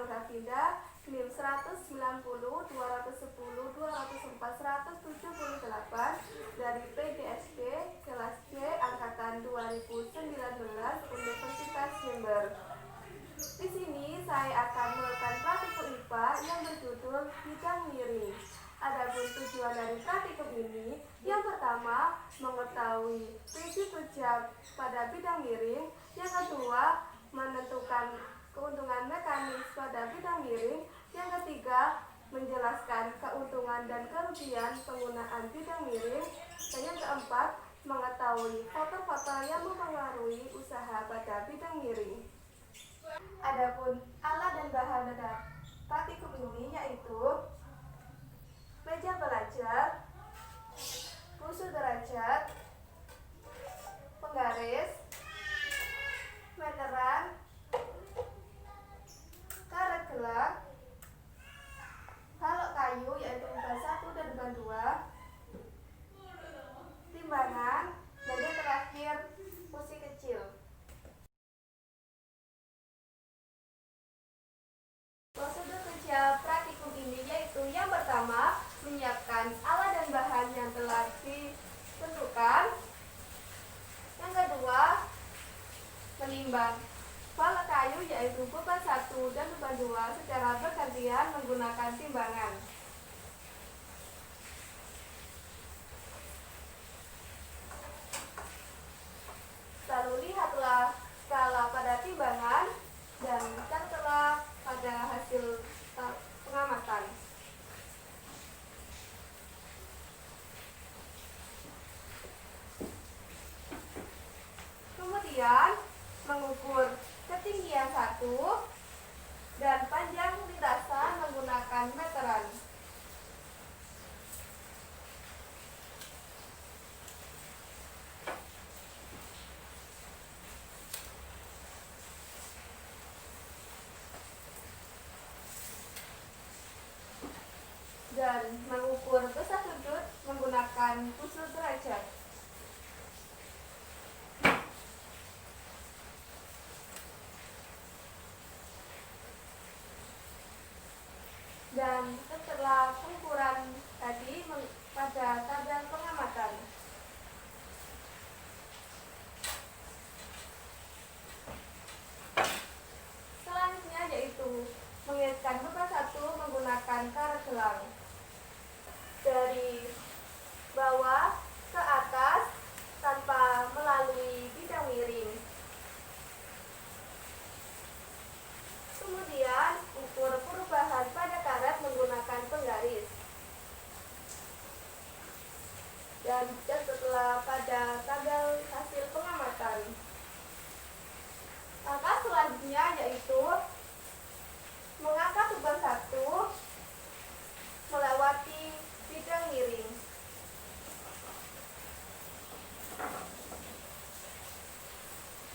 Grafida, NIM 190, 210, 204, 178 dari PGSD kelas C angkatan 2019 Universitas Jember. Di sini saya akan melakukan praktikum IPA yang berjudul bidang miring. Adapun tujuan dari praktikum ini, yang pertama mengetahui prinsip kerja pada bidang miring, yang kedua menentukan keuntungan mekanis pada bidang miring, yang ketiga menjelaskan keuntungan dan kerugian penggunaan bidang miring, dan yang keempat mengetahui faktor-faktor yang mempengaruhi usaha pada bidang miring. Adapun alat dan bahan pada praktikum ini yaitu meja belajar, busur derajat, penggaris, meteran, karet gelang, balok kayu yaitu beban 1 dan beban 2, timbangan, dan yang terakhir kursi kecil. Prosedur kerja praktikum ini yaitu yang pertama menyiapkan alat dan bahan yang telah ditentukan. Yang kedua menimbang balok kayu yaitu beban 1 dan beban 2 secara bergantian menggunakan timbangan. Lalu lihatlah skala pada timbangan dan catatlah pada hasil pengamatan. Kemudian mengukur ketinggian 1 dan panjang lintasan menggunakan meteran. Dan mengukur besar sudut menggunakan busur derajat. Dan setelah pengukuran tadi pada tabel pengamatan. Selanjutnya yaitu mengiritkan beban 1 menggunakan karet gelang. Dari bawah ke atas tanpa melalui bidang miring. Kemudian ukur perubahan pada karet menggunakan penggaris. Dan setelah pada tabel hasil pengamatan. Langkah selanjutnya yaitu mengangkat beban 1 melewati bidang miring.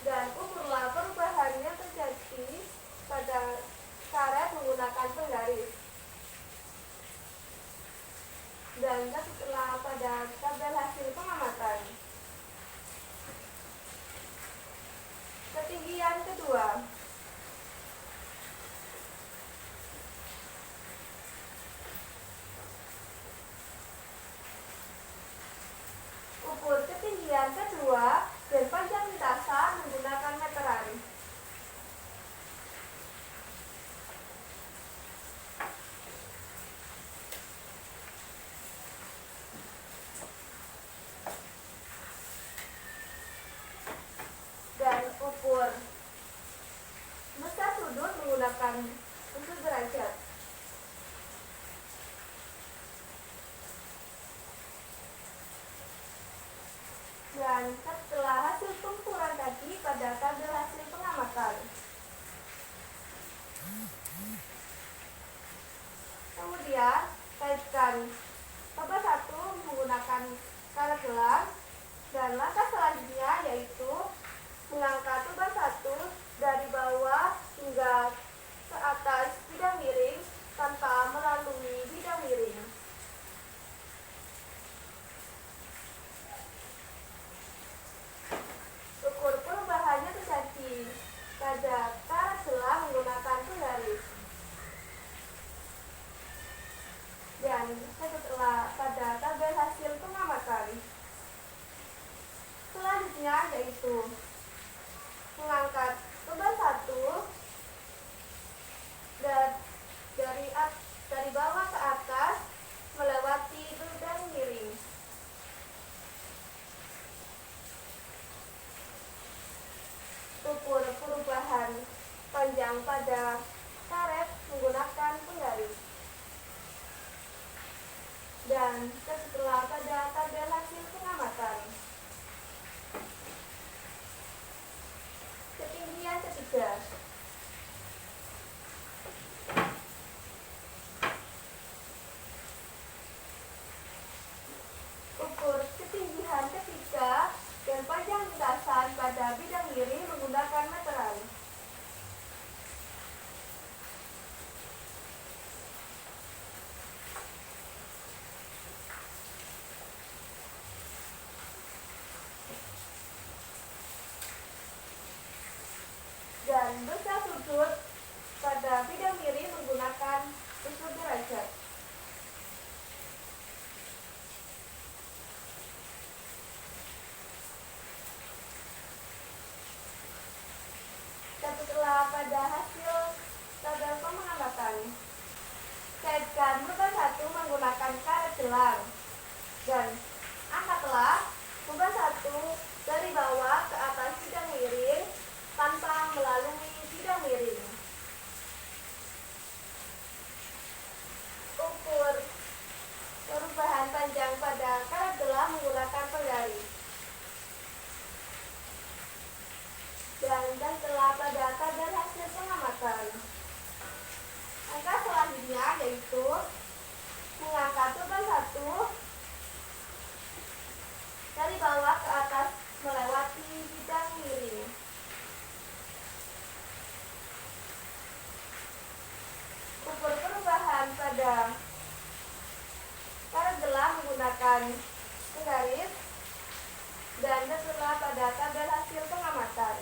Dan ukurlah perubahan yang terjadi pada karet menggunakan penggaris. Dan setelah pada tabel hasil pengamatan. Ketinggian kedua. Ukur ketinggian kedua dan panjang lintasan menggunakan meteran. Dan ukur besar sudut menggunakan busur derajat. Dan setelah hasil pengukuran tadi pada tabel hasil pengamatan. Kemudian kaitkan beban 1 menggunakan karet gelang. Dan langkah selanjutnya yaitu mengangkat beban 1 dari bawah hingga ke atas bidang miring tanpa melalui bidang miring. Ukur perubahannya terjadi pada karet gelang menggunakan penggaris. yaitu mengangkat beban 1 dari bawah ke atas melewati bidang miring. Ukur perubahan pada karet gelang menggunakan penggaris dan tentulah pada tabel hasil pengamatan.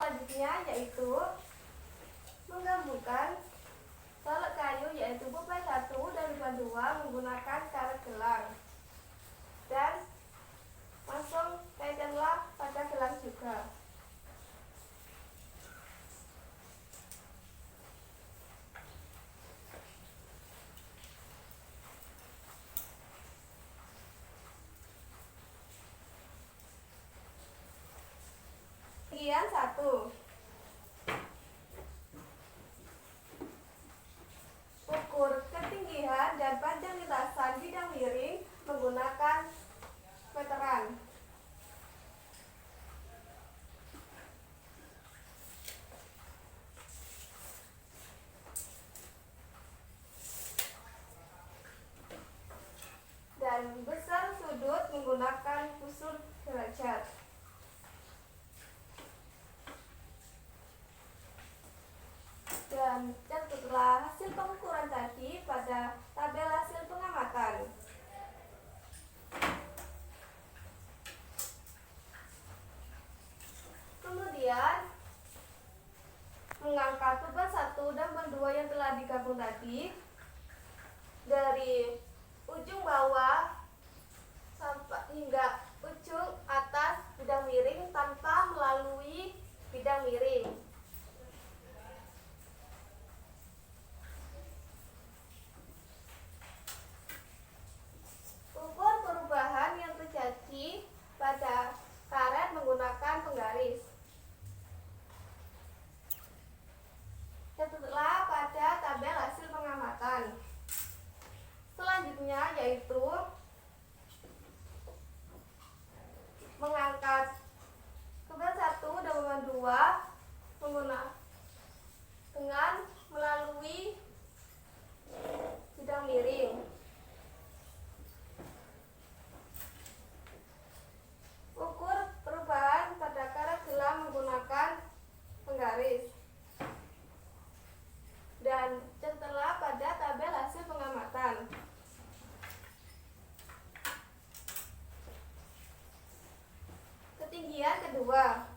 Selanjutnya yaitu menggabungkan tolak kayu yaitu beban 1 dan beban 2 menggunakan karet gelang, dan langsung kaitkanlah pada gelang juga. Ketinggian 1. Ukur ketinggian dan panjang lintasan bidang miring menggunakan meteran. Dan besar sudut menggunakan kusur derajat. Dan catatlah hasil pengukuran tadi pada tabel hasil pengamatan. Kemudian mengangkat beban 1 dan beban 2 yang telah digabung tadi dari ujung bawah sampai hingga ujung atas bidang miring tanpa melalui bidang miring. Ukur perubahan yang terjadi pada karet menggunakan penggaris. Catatlah pada tabel hasil pengamatan. Selanjutnya yaitu mengangkat beban 1 dan beban 2 menggunakan dengan melalui bidang miring. Ukur perubahan pada karet gelang menggunakan penggaris. Dan catatlah pada tabel hasil pengamatan. Ketinggian kedua.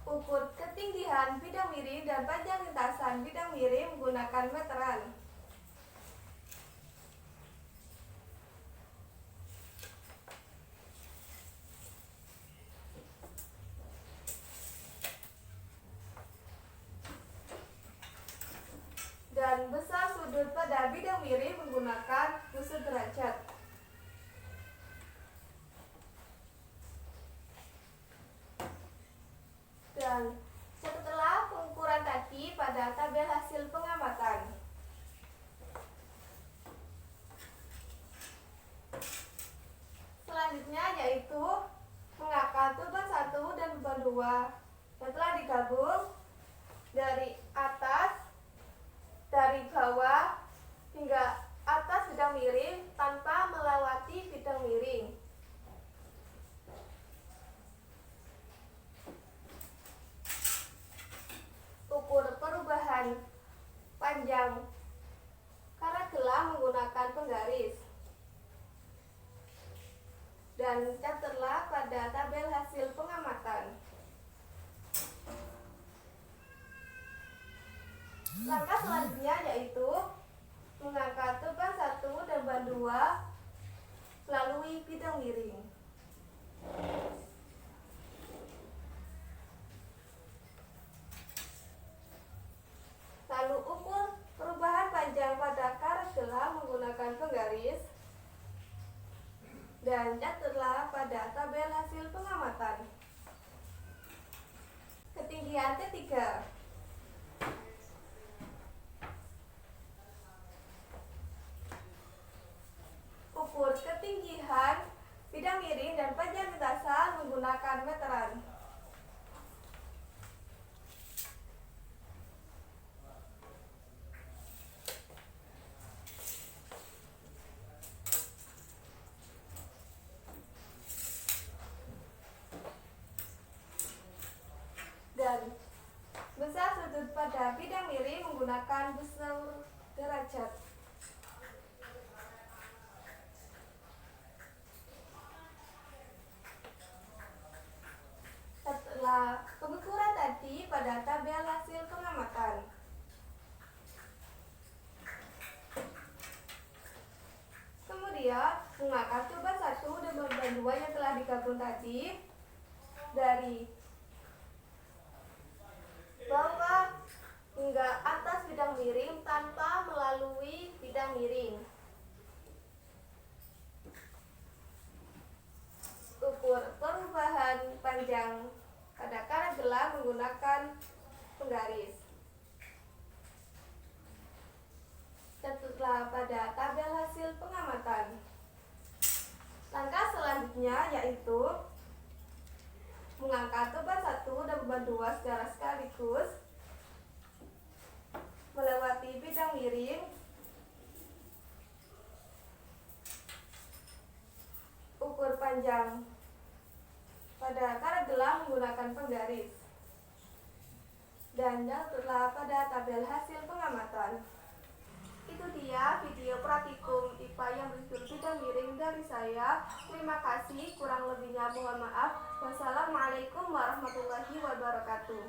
Ukur ketinggian bidang miring dan panjang lintasan bidang miring menggunakan meteran. Dan besar sudut pada bidang miring menggunakan kusur derajat. Dan setelah pengukuran tadi pada tabel hasil pengamatan. Selanjutnya yaitu mengangkat beban 1 dan beban 2 yang telah digabung dari atas, dari bawah hingga atas bidang miring tanpa melewati bidang miring. Ukur perubahan panjang karet gelang menggunakan penggaris. Dan catatlah pada tabel hasil pengamatan. Langkah selanjutnya yaitu mengangkat beban 1 dan beban 2 melalui bidang miring. Lalu ukur perubahan panjang pada karet gelang menggunakan penggaris. Dan catatlah pada tabel hasil pengamatan. Ketinggian ketiga. Ukur ketinggian bidang miring dan panjang lintasan menggunakan meteran. Dan besar sudut pada bidang miring menggunakan busur derajat. Setelah pengukuran tadi pada tabel hasil pengamatan. Kemudian mengangkat coba 1 dan beban 2 yang telah digabung tadi dari bawah hingga atas bidang miring tanpa melalui bidang miring. Ukur perubahan panjang pada karet gelang menggunakan penggaris. Tentulah pada tabel hasil pengamatan. Langkah selanjutnya yaitu mengangkat beban 1 dan beban 2 secara sekaligus, melewati bidang miring, ukur panjang pada karet gelang menggunakan penggaris, dan tentulah pada tabel hasil pengamatan. Itu dia video praktikum IPA yang berjudul bidang miring dari saya. Terima kasih, kurang lebihnya mohon maaf. Wassalamualaikum warahmatullahi wabarakatuh.